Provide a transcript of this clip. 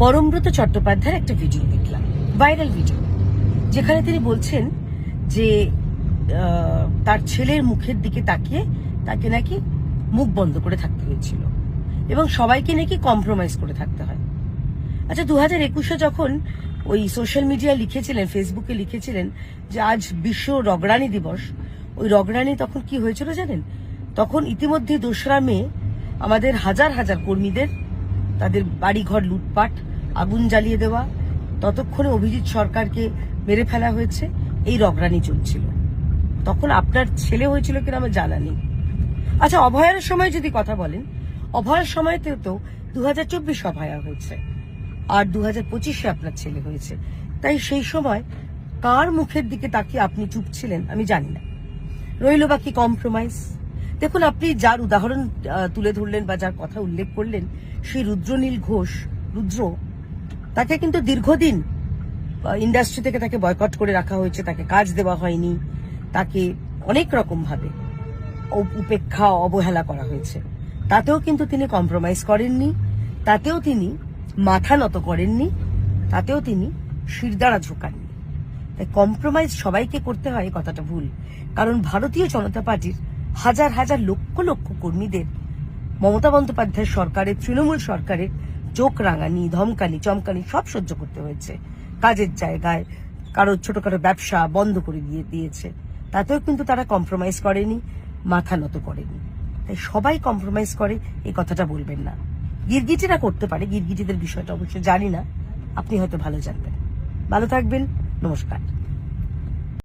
পরমব্রত চট্টোপাধ্যায়ের একটা ভিডিও দেখলাম, ভাইরাল ভিডিও, যেখানে তিনি বলছেন যে তার ছেলের মুখের দিকে তাকিয়ে তাকে নাকি মুখ বন্ধ করে থাকতে হয়েছিল এবং সবাইকে নাকি কম্প্রোমাইজ করে থাকতে হয়। আচ্ছা, 2021-এ যখন ওই সোশ্যাল মিডিয়ায় লিখেছিলেন, ফেসবুকে লিখেছিলেন যে আজ বিশ্ব রগড়ানি দিবস, ওই রগড়ানি তখন কি হয়েছিল জানেন? তখন ইতিমধ্যে 2রা মে আমাদের হাজার হাজার কর্মীদের তাদের বাড়িঘর লুটপাট, আগুন জ্বালিয়ে দেওয়া, ততক্ষণে অভিজিৎ সরকারকে মেরে ফেলা হয়েছে, এই রগড়ানি চলছিল। তখন আপনার ছেলে হয়েছিল কিনা আমার জানা নেই। আচ্ছা, অভয়ার সময় যদি কথা বলেন, অভয়ার সময়তেও তো 2024 অভয়া হয়েছে আর 2025-এ আপনার ছেলে হয়েছে। তাই সেই সময় কার মুখের দিকে তাকিয়ে আপনি চুপ ছিলেন আমি জানি না। রইল বাকি কম্প্রোমাইজ। দেখুন, আপনি যার উদাহরণ তুলে ধরলেন বা যার কথা উল্লেখ করলেন, সেই রুদ্রনীল ঘোষ, রুদ্র, তাকে কিন্তু দীর্ঘদিন ইন্ডাস্ট্রি থেকে তাকে বয়কট করে রাখা হয়েছে, তাকে কাজ দেওয়া হয়নি, তাকে অনেক রকম ভাবে উপেক্ষা অবহেলা করা হয়েছে। তাতেও কিন্তু তিনি কম্প্রোমাইজ করেননি, তাতেও তিনি মাথা নত করেননি, তাতেও তিনি শিরদাঁড়া ঝোঁকাননি। তাই কম্প্রোমাইজ সবাইকে করতে হয়, কথাটা ভুল। কারণ ভারতীয় জনতা পার্টির হাজার হাজার লক্ষ লক্ষ কর্মীদের মমতা বন্দ্যোপাধ্যায়ের সরকারের, তৃণমূল সরকারের চোখ রাঙানি, ধমকানি, চমকানি সব সহ্য করতে হয়েছে। কাজের জায়গায় কারো ছোটখাটো ব্যবসা বন্ধ করে দিয়েছে, তাতেও কিন্তু তারা কম্প্রোমাইজ করেনি, মাথা নত করেনি। তাই সবাই কম্প্রোমাইজ করে এই কথাটা বলবেন না। গিরগিটিরা করতে পারে, গিরগিটিদের বিষয়টা অবশ্য জানি না, আপনি হয়তো ভালো জানবেন। ভালো থাকবেন, নমস্কার।